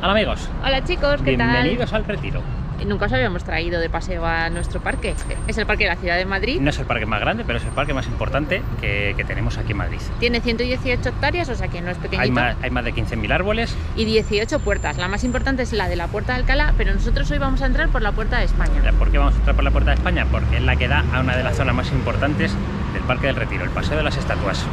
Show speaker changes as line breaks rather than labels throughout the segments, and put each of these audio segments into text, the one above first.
Hola amigos.
Hola chicos, ¿qué tal?
Bienvenidos al Retiro.
Nunca os habíamos traído de paseo a nuestro parque. Es el parque de la ciudad de Madrid.
No es el parque más grande, pero es el parque más importante que tenemos aquí en Madrid.
Tiene 118 hectáreas, o sea que no es pequeñito.
Hay más de 15.000 árboles.
Y 18 puertas. La más importante es la de la Puerta de Alcalá, pero nosotros hoy vamos a entrar por la Puerta de España.
¿Por qué vamos a entrar por la Puerta de España? Porque es la que da a una de las zonas más importantes del Parque del Retiro, el Paseo de las Estatuas.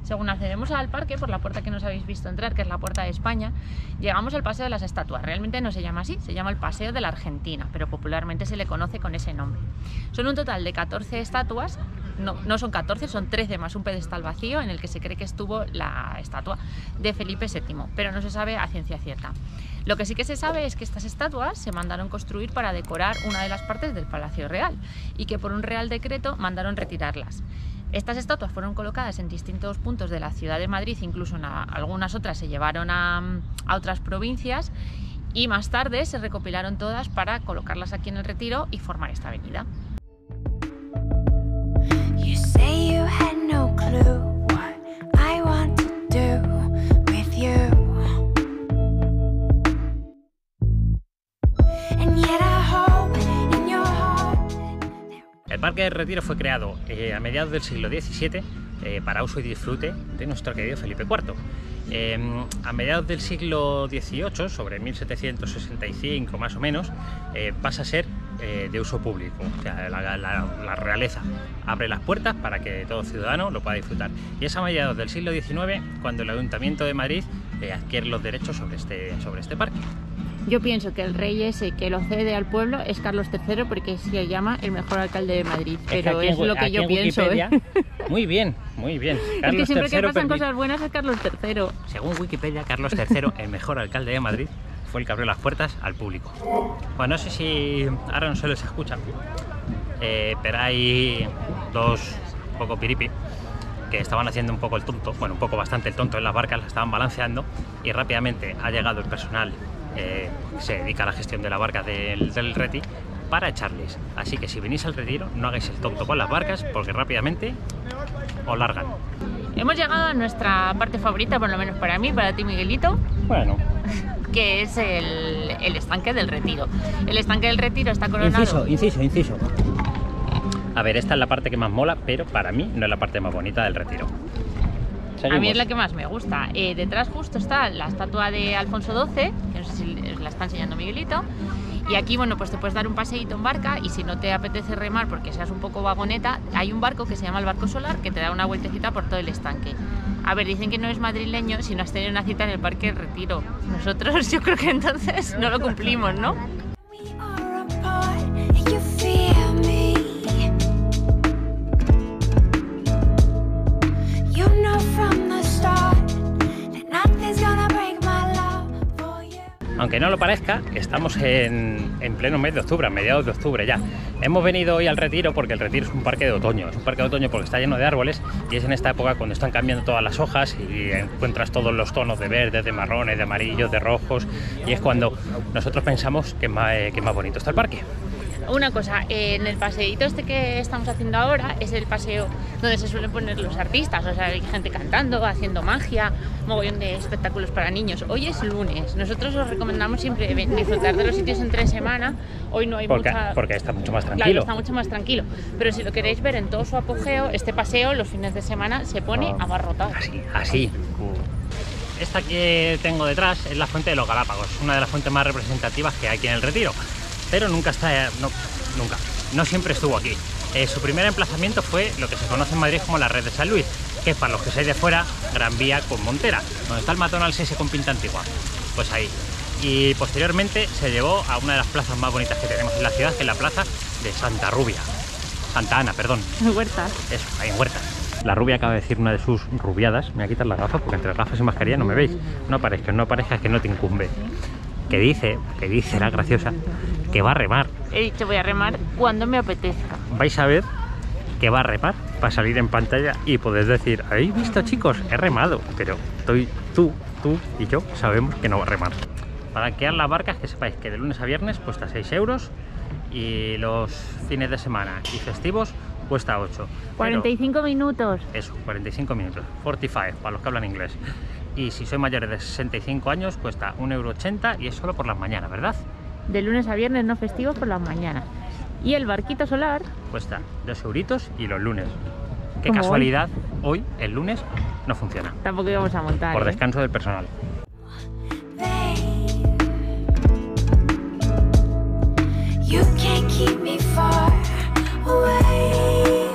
Según accedemos al parque por la puerta que nos habéis visto entrar, que es la Puerta de España, llegamos al Paseo de las Estatuas. Realmente no se llama así, se llama el Paseo de la Argentina, pero popularmente se le conoce con ese nombre. Son un total de 14 estatuas, no son 14, son 13 más un pedestal vacío en el que se cree que estuvo la estatua de Felipe VII, pero no se sabe a ciencia cierta. Lo que sí que se sabe es que estas estatuas se mandaron construir para decorar una de las partes del Palacio Real y que por un real decreto mandaron retirarlas. Estas estatuas fueron colocadas en distintos puntos de la ciudad de Madrid, incluso algunas otras se llevaron a otras provincias y más tarde se recopilaron todas para colocarlas aquí en el Retiro y formar esta avenida.
El Parque del Retiro fue creado a mediados del siglo XVII para uso y disfrute de nuestro querido Felipe IV. A mediados del siglo XVIII, sobre 1765 más o menos, pasa a ser de uso público. O sea, la realeza abre las puertas para que todo ciudadano lo pueda disfrutar. Y es a mediados del siglo XIX cuando el Ayuntamiento de Madrid adquiere los derechos sobre este parque.
Yo pienso que el rey ese que lo cede al pueblo es Carlos III porque se llama el mejor alcalde de Madrid, pero es lo que yo pienso.
Muy bien, muy bien.
Es que siempre que pasan cosas buenas es Carlos III.
Según Wikipedia, Carlos III, el mejor alcalde de Madrid, fue el que abrió las puertas al público. Bueno, no sé si ahora no se les escucha, pero hay dos poco piripi que estaban haciendo un poco el tonto, bueno, un poco bastante el tonto en las barcas, las estaban balanceando y rápidamente ha llegado el personal que se dedica a la gestión de la barca del Reti para echarles. Así que si venís al Retiro no hagáis el tonto con las barcas porque rápidamente os largan.
Hemos llegado a nuestra parte favorita, por lo menos para mí, para ti Miguelito.
Bueno,
que es el estanque del Retiro. El estanque del Retiro está coronado...
Inciso. A ver, esta es la parte que más mola, pero para mí no es la parte más bonita del Retiro. Seguimos.
A mí es la que más me gusta. Detrás justo está la estatua de Alfonso XII, que no sé si la está enseñando Miguelito. Y aquí, bueno, pues te puedes dar un paseíto en barca y si no te apetece remar porque seas un poco vagoneta, hay un barco que se llama el Barco Solar que te da una vueltecita por todo el estanque. A ver, dicen que no es madrileño si no has tenido una cita en el Parque del Retiro. Nosotros yo creo que entonces no lo cumplimos, ¿no?
Aunque no lo parezca, estamos en pleno mes de octubre, a mediados de octubre ya. Hemos venido hoy al Retiro porque el Retiro es un parque de otoño. Es un parque de otoño porque está lleno de árboles y es en esta época cuando están cambiando todas las hojas y encuentras todos los tonos de verdes, de marrones, de amarillos, de rojos. Y es cuando nosotros pensamos que más bonito está el parque.
Una cosa, en el paseíto este que estamos haciendo ahora es el paseo donde se suelen poner los artistas, o sea, hay gente cantando, haciendo magia, mogollón de espectáculos para niños. Hoy es lunes, nosotros os recomendamos siempre disfrutar de los sitios entre semana, hoy no hay
porque está mucho más tranquilo.
Claro, está mucho más tranquilo, pero si lo queréis ver en todo su apogeo, este paseo los fines de semana se pone abarrotado.
Así. Esta que tengo detrás es la Fuente de los Galápagos, una de las fuentes más representativas que hay aquí en el Retiro. Pero no siempre estuvo aquí. Su primer emplazamiento fue lo que se conoce en Madrid como la Red de San Luis, que es para los que seáis de fuera, Gran Vía con Montera, donde está el McDonald's ese con pinta antigua, pues ahí. Y posteriormente se llevó a una de las plazas más bonitas que tenemos en la ciudad, que es la plaza de Santa Ana, perdón.
Huertas.
Eso, ahí en Huertas. La rubia acaba de decir una de sus rubiadas, me voy a quitar las gafas porque entre las gafas y mascarilla no me veis. No parezca que no te incumbe. Que dice la graciosa, que va a remar.
He dicho voy a remar cuando me apetezca.
Vais a ver que va a remar para salir en pantalla y poder decir, ¿habéis visto, chicos? He remado, pero tú y yo sabemos que no va a remar. Para alquilar las barcas, que sepáis que de lunes a viernes cuesta 6 euros y los fines de semana y festivos cuesta 8.
45 minutos.
Eso, 45 minutos. 45, para los que hablan inglés. Y si sois mayores de 65 años, cuesta 1,80 € y es solo por las mañanas, ¿verdad?
De lunes a viernes, no festivos, por las mañanas. Y el barquito solar
cuesta 2 euritos y los lunes. Qué
¿Cómo
casualidad, hoy, el lunes, no funciona.
tampoco íbamos a montar.
Por descanso del personal.
You can't keep me far away,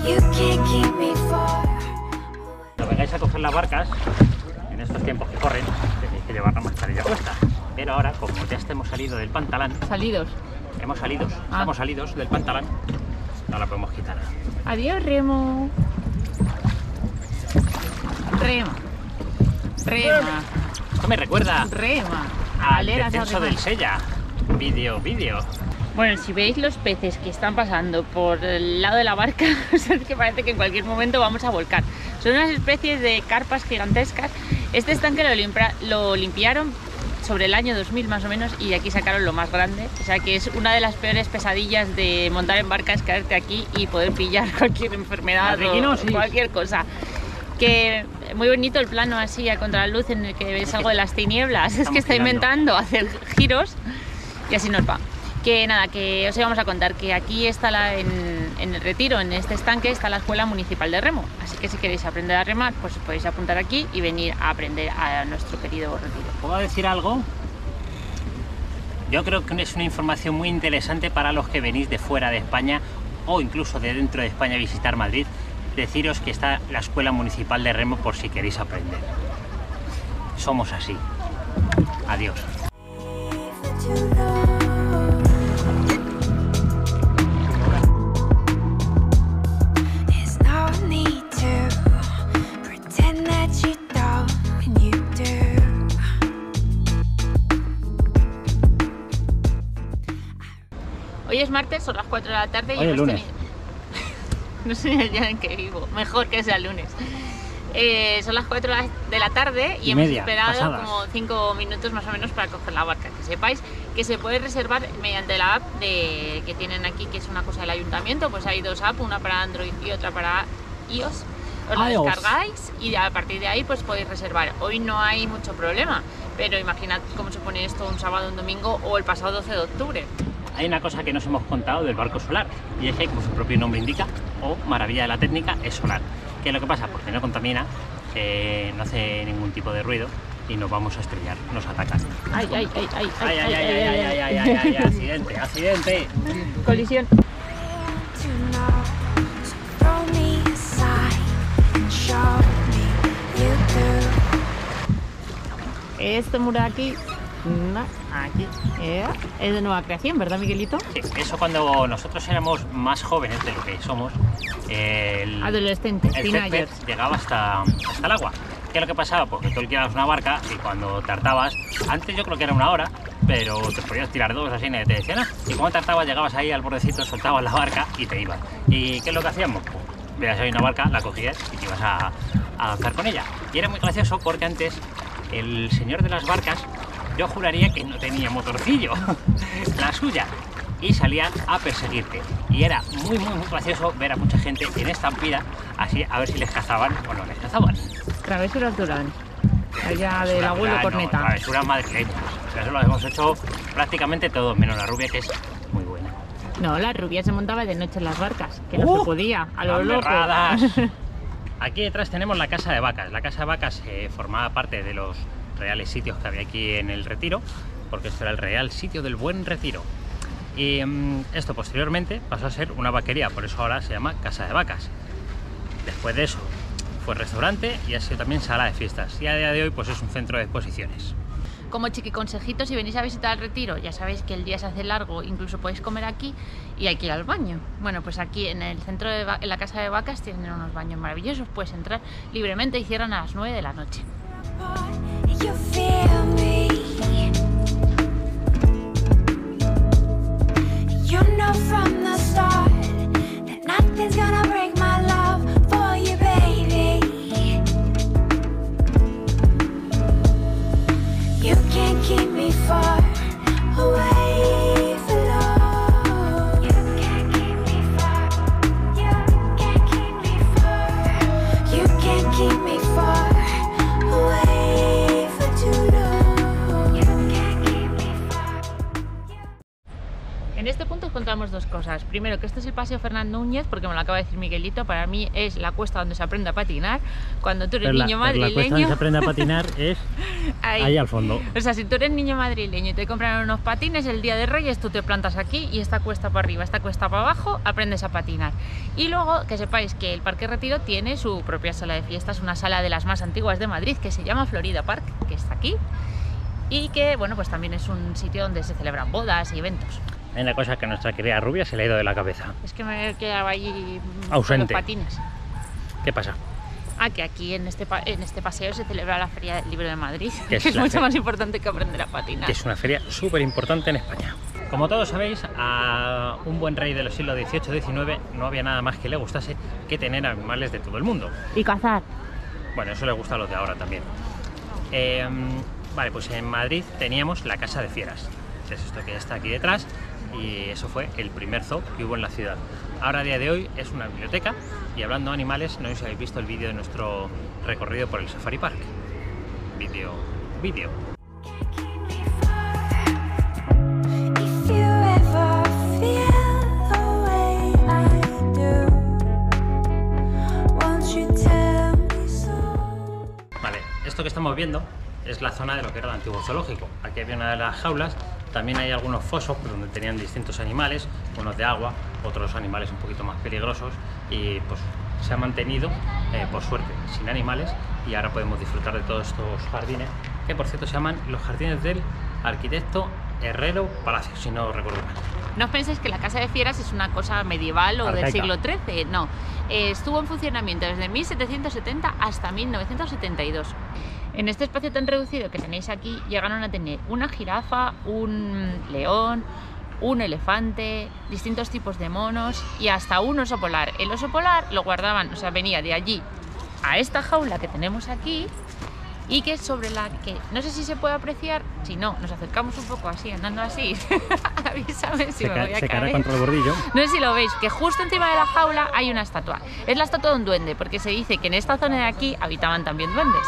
you can't keep me far.
Cuando vengáis a coger las barcas, en estos tiempos que corren, tenéis que llevar la mascarilla puesta. Pero ahora, como ya hemos salido del pantalán, estamos salidos del pantalán, no la podemos quitar.
Adiós, Remo. Rema.
Esto me recuerda al descenso del Sella. Vídeo.
Bueno, si veis los peces que están pasando por el lado de la barca, es que parece que en cualquier momento vamos a volcar. Son unas especies de carpas gigantescas. Este estanque lo limpiaron sobre el año 2000 más o menos y de aquí sacaron lo más grande. O sea que es una de las peores pesadillas de montar en barca, es caerte aquí y poder pillar cualquier enfermedad o cualquier cosa. Que muy bonito el plano así a contraluz en el que ves algo de las tinieblas. Es que está inventando hacer giros y así nos va. Que nada, que os íbamos a contar que aquí está en el Retiro, en este estanque, está la Escuela Municipal de Remo. Así que si queréis aprender a remar, pues os podéis apuntar aquí y venir a aprender a nuestro querido Retiro.
¿Puedo decir algo? Yo creo que es una información muy interesante para los que venís de fuera de España o incluso de dentro de España a visitar Madrid. Deciros que está la Escuela Municipal de Remo por si queréis aprender. Somos así. Adiós.
Hoy es martes, son las 4 de la tarde y
hoy es lunes.
No sé el día en que vivo, mejor que sea lunes. Son las 4 de la tarde y hemos esperado
pasadas.
como 5 minutos más o menos para coger la barca. Que sepáis que se puede reservar mediante la app que tienen aquí, que es una cosa del ayuntamiento. Pues hay 2 apps, una para Android y otra para iOS. Os la descargáis y a partir de ahí pues podéis reservar. Hoy no hay mucho problema, pero imaginad cómo se pone esto un sábado, un domingo o el pasado 12 de octubre.
Hay una cosa que nos hemos contado del barco solar y es que, como su propio nombre indica, o maravilla de la técnica, es solar. ¿Qué es lo que pasa? Porque no contamina, no hace ningún tipo de ruido y nos vamos a estrellar, nos atacan.
Ay,
accidente.
Colisión. Este muro aquí, es de nueva creación, ¿verdad, Miguelito?
Sí, eso cuando nosotros éramos más jóvenes de lo que somos,
adolescentes,
el césped llegaba hasta el agua. ¿Qué es lo que pasaba? Porque tú alquilabas una barca y cuando tartabas, antes yo creo que era 1 hora, pero te podías tirar 2 así, nadie te decía nada. Y cuando tartabas llegabas ahí al bordecito, soltabas la barca y te ibas. ¿Y qué es lo que hacíamos? Pues veías ahí una barca, la cogías y te ibas a danzar con ella. Y era muy gracioso porque antes el señor de las barcas, yo juraría que no tenía motorcillo, la suya, y salían a perseguirte. Y era muy gracioso ver a mucha gente en estampida, así a ver si les cazaban o no les cazaban.
Travesuras Durán, allá del abuelo Corneta.
No, travesuras madrileñas. Eso lo hemos hecho prácticamente todos, menos la rubia, que es muy buena.
No, la rubia se montaba de noche en las barcas, que no se podía, a lo loco.
Aquí detrás tenemos la Casa de Vacas. La Casa de Vacas formaba parte de los reales sitios que había aquí en el Retiro, porque esto era el Real Sitio del Buen Retiro. Y esto posteriormente pasó a ser una vaquería, por eso ahora se llama Casa de Vacas. Después de eso fue restaurante y ha sido también sala de fiestas. Y a día de hoy pues es un centro de exposiciones.
Como chiquiconsejitos, si venís a visitar el Retiro, ya sabéis que el día se hace largo, incluso podéis comer aquí y hay que ir al baño. Bueno, pues aquí en el centro, en la Casa de Vacas, tienen unos baños maravillosos, puedes entrar libremente y cierran a las 9 de la noche. contamos dos cosas. Primero, que este es el Paseo Fernando Núñez, porque me lo acaba de decir Miguelito. Para mí es la cuesta donde se aprende a patinar. Cuando tú eres niño madrileño...
La cuesta donde se aprende a patinar es ahí al fondo.
O sea, si tú eres niño madrileño y te compran unos patines, el día de Reyes tú te plantas aquí y esta cuesta para arriba, esta cuesta para abajo, aprendes a patinar. Y luego, que sepáis que el Parque Retiro tiene su propia sala de fiestas, una sala de las más antiguas de Madrid, que se llama Florida Park, que está aquí. Y que, bueno, pues también es un sitio donde se celebran bodas y eventos.
Hay una cosa que a nuestra querida rubia se le ha ido de la cabeza.
Es que me quedaba allí
ausente.
Con los patines.
¿Qué pasa?
Que aquí en este paseo se celebra la Feria del Libro de Madrid, que es mucho más importante que aprender a patinar.
Que es una feria súper importante en España. Como todos sabéis, a un buen rey de los siglos XVIII-XIX no había nada más que le gustase que tener animales de todo el mundo.
Y cazar.
Bueno, eso le gusta a los de ahora también. Vale, pues en Madrid teníamos la Casa de Fieras. Es esto que está aquí detrás y eso fue el primer zoo que hubo en la ciudad. Ahora a día de hoy es una biblioteca y hablando de animales, no sé si habéis visto el vídeo de nuestro recorrido por el Safari Park. Vídeo. Vale, esto que estamos viendo es la zona de lo que era el antiguo zoológico. Aquí había una de las jaulas, también hay algunos fosos donde tenían distintos animales, unos de agua, otros animales un poquito más peligrosos y pues se ha mantenido, por suerte, sin animales y ahora podemos disfrutar de todos estos jardines, que por cierto se llaman los jardines del arquitecto Herrero Palacio, si no recuerdo mal.
No os penséis que la Casa de Fieras es una cosa medieval o
arcaica.
del siglo XIII, no. Estuvo en funcionamiento desde 1770 hasta 1972. En este espacio tan reducido que tenéis aquí llegaron a tener una jirafa, un león, un elefante, distintos tipos de monos y hasta un oso polar. El oso polar lo guardaban, o sea, venía de allí a esta jaula que tenemos aquí y que sobre la que no sé si se puede apreciar, si no, nos acercamos un poco así, andando así, avísame si me voy a caer.
Se caerá contra el bordillo.
No sé si lo veis, que justo encima de la jaula hay una estatua. Es la estatua de un duende, porque se dice que en esta zona de aquí habitaban también duendes.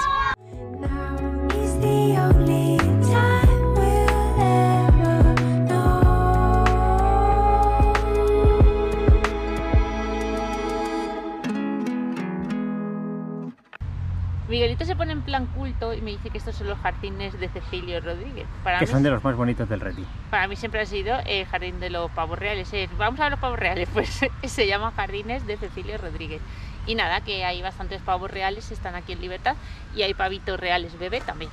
Miguelito se pone en plan culto y me dice que estos son los jardines de Cecilio Rodríguez.
Que son de los más bonitos del Retiro.
Para mí siempre ha sido el jardín de los pavos reales. Vamos a ver los pavos reales, pues se llama Jardines de Cecilio Rodríguez. Y nada, que hay bastantes pavos reales, están aquí en libertad y hay pavitos reales bebé también.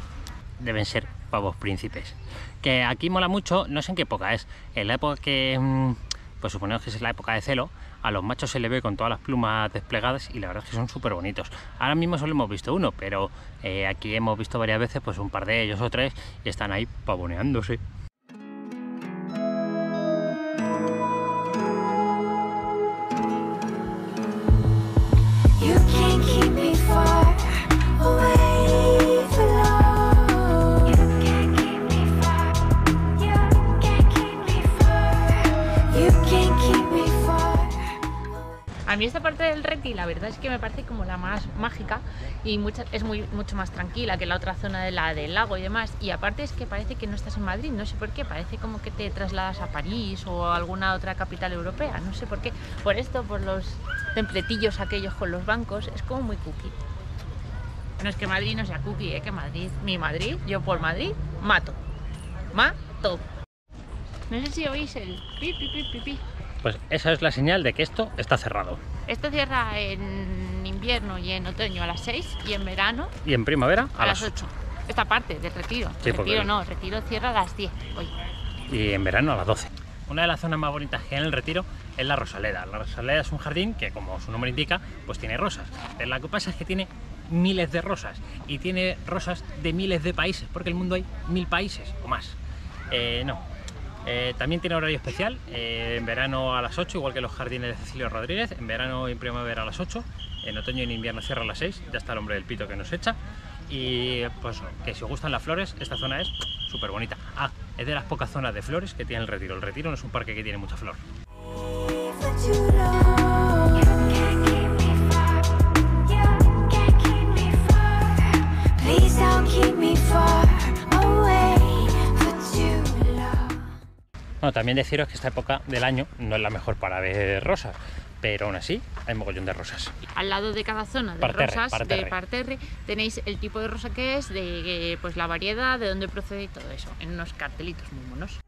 Deben ser pavos príncipes. Que aquí mola mucho, no sé en qué época es. En la época que, pues suponemos que es la época de celo, a los machos se le ve con todas las plumas desplegadas y la verdad es que son súper bonitos. Ahora mismo solo hemos visto uno, pero aquí hemos visto varias veces pues un par de ellos o tres y están ahí pavoneándose.
A mí esta parte del Reti la verdad es que me parece como la más mágica y es mucho más tranquila que la otra zona de la del lago y demás, y aparte es que parece que no estás en Madrid, no sé por qué, parece como que te trasladas a París o a alguna otra capital europea, no sé por qué, por esto, por los templetillos aquellos con los bancos, es como muy cookie. No es que Madrid no sea cookie, que Madrid, mi Madrid, yo por Madrid mato. No sé si oís el pi pi pi pi pi.
Pues esa es la señal de que esto está cerrado.
Esto cierra en invierno y en otoño a las 6 y en verano
y en primavera a las
8. Esta parte del Retiro.
Sí,
Retiro no, Retiro cierra a las 10 hoy.
Y en verano a las 12. Una de las zonas más bonitas que hay en el Retiro es la Rosaleda. La Rosaleda es un jardín que, como su nombre indica, pues tiene rosas. Pero lo que pasa es que tiene miles de rosas y tiene rosas de miles de países, porque en el mundo hay 1000 países o más. También tiene horario especial, en verano a las 8, igual que los jardines de Cecilio Rodríguez, en verano y en primavera a las 8, en otoño y en invierno cierra a las 6, ya está el hombre del pito que nos echa. Y pues que si os gustan las flores, esta zona es súper bonita. Es de las pocas zonas de flores que tiene el Retiro. El Retiro no es un parque que tiene mucha flor. Bueno, también deciros que esta época del año no es la mejor para ver rosas, pero aún así hay mogollón de rosas.
Al lado de cada zona de rosas de parterre tenéis el tipo de rosa que es, de pues la variedad, de dónde procede y todo eso, en unos cartelitos muy monos.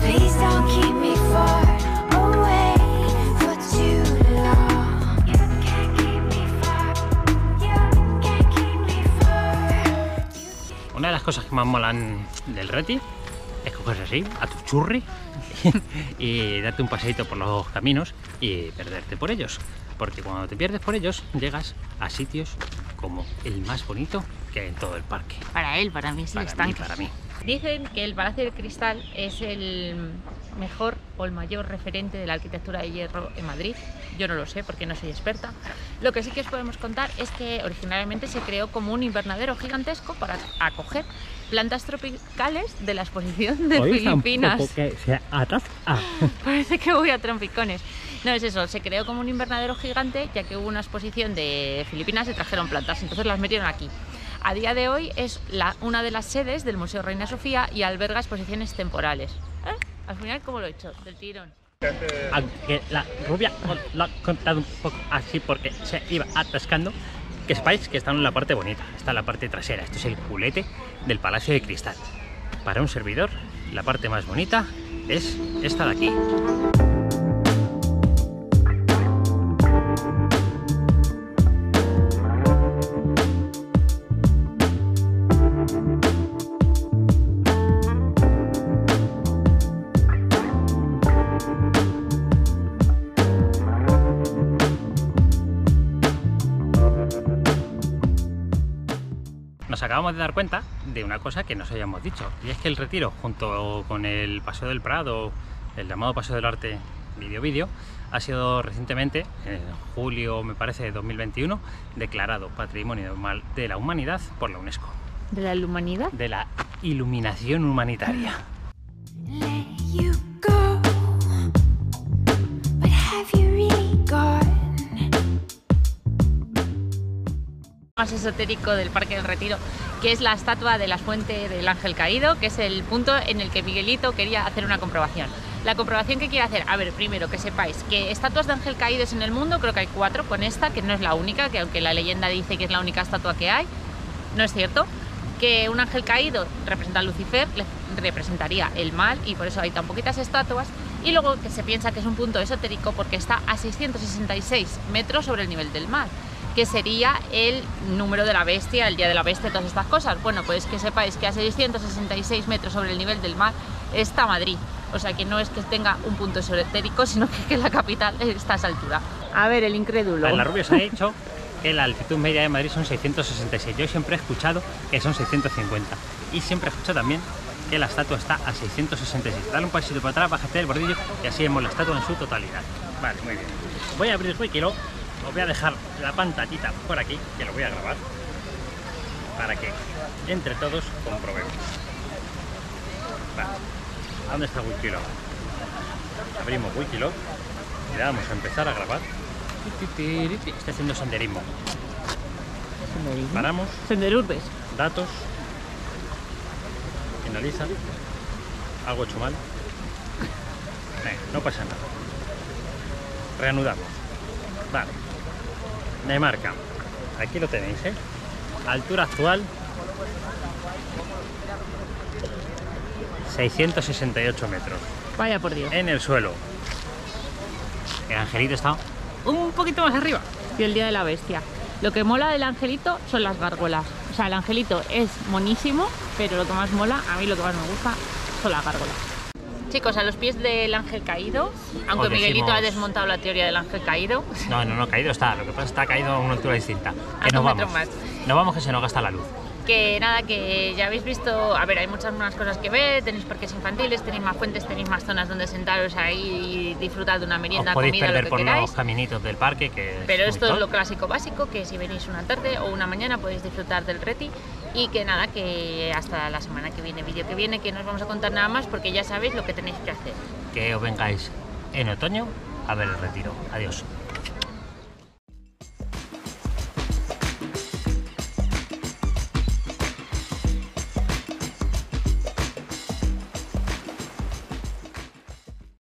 Please don't keep me far away for too long. You can't keep me far. You can't keep me far.
Una de las cosas que más molan del Reti es cogerse así, a tu churri, y darte un paseíto por los caminos y perderte por ellos. Porque cuando te pierdes por ellos, llegas a sitios como el más bonito que hay en todo el parque.
Para él, para mí es el estanque.
Para mí.
Dicen que el Palacio de Cristal es el mejor o el mayor referente de la arquitectura de hierro en Madrid. Yo no lo sé porque no soy experta. Lo que sí que os podemos contar es que originalmente se creó como un invernadero gigantesco para acoger plantas tropicales de la exposición de Filipinas.
Que se atasca.
Parece que voy a trompicones. No es eso, se creó como un invernadero gigante ya que hubo una exposición de Filipinas y trajeron plantas, entonces las metieron aquí. A día de hoy es una de las sedes del Museo Reina Sofía y alberga exposiciones temporales. Al final, ¿cómo lo he hecho? Del tirón.
Aunque la rubia lo ha contado un poco así porque se iba atascando, que sepáis que está en la parte bonita, está en la parte trasera. Esto es el culete del Palacio de Cristal. Para un servidor, la parte más bonita es esta de aquí. Nos acabamos de dar cuenta de una cosa que nos habíamos dicho, y es que el Retiro, junto con el Paseo del Prado, el llamado Paseo del Arte Vídeo, ha sido recientemente, en julio me parece de 2021, declarado Patrimonio de la Humanidad por la UNESCO.
¿De la humanidad?
De la iluminación humanitaria.
Let you go, but have you really gone?
Más esotérico del Parque del Retiro, que es la estatua de la fuente del Ángel Caído, que es el punto en el que Miguelito quería hacer una comprobación. La comprobación que quiere hacer, a ver, primero que sepáis que estatuas de ángel caídos en el mundo, creo que hay 4 con esta, que no es la única, que aunque la leyenda dice que es la única estatua que hay, no es cierto. Que un ángel caído representa a Lucifer, representaría el mal y por eso hay tan poquitas estatuas. Y luego que se piensa que es un punto esotérico porque está a 666 metros sobre el nivel del mar, que sería el número de la bestia, el día de la bestia, todas estas cosas. Bueno, pues que sepáis que a 666 metros sobre el nivel del mar está Madrid. O sea que no es que tenga un punto esotérico, sino que la capital está a esa altura. A ver, el incrédulo.
En la rubia se ha dicho que la altitud media de Madrid son 666. Yo siempre he escuchado que son 650. Y siempre he escuchado también que la estatua está a 666. Dale un pasito para atrás, bájate del bordillo y así vemos la estatua en su totalidad. Vale, muy bien. Voy a abrir Wikiloc. Os voy a dejar la pantallita por aquí, que lo voy a grabar, para que entre todos comprobemos. Vale. ¿Dónde está Wikiloc? Abrimos Wikiloc y le damos a empezar a grabar. Estoy haciendo senderismo. Paramos.
Senderurbes.
Datos. Finaliza. Algo hecho mal. No pasa nada. Reanudamos. Vale. Me marca. Aquí lo tenéis, ¿eh? Altura actual 668 metros.
Vaya por Dios.
En el suelo. El angelito está un poquito más arriba.
Y el día de la bestia. Lo que mola del angelito son las gárgolas. O sea, el angelito es monísimo, pero lo que más mola, a mí lo que más me gusta, son las gárgolas. Chicos, a los pies del ángel caído, aunque Miguelito ha desmontado la teoría del ángel caído.
No, caído está. Lo que pasa es que está caído a una altura distinta.
A 2 metros más.
Nos vamos, que se nos gasta la luz.
Que nada, que ya habéis visto, a ver, hay muchas más cosas que ver, tenéis parques infantiles, tenéis más fuentes, tenéis más zonas donde sentaros ahí y disfrutar de una merienda,
comida,
lo que
perder por
queráis.
los caminitos del parque, que
pero esto es lo clásico básico, que si venís una tarde o una mañana podéis disfrutar del Reti. Y que nada, que hasta la semana que viene, vídeo que viene, que no os vamos a contar nada más porque ya sabéis lo que tenéis que hacer.
Que os vengáis en otoño a ver el Retiro. Adiós.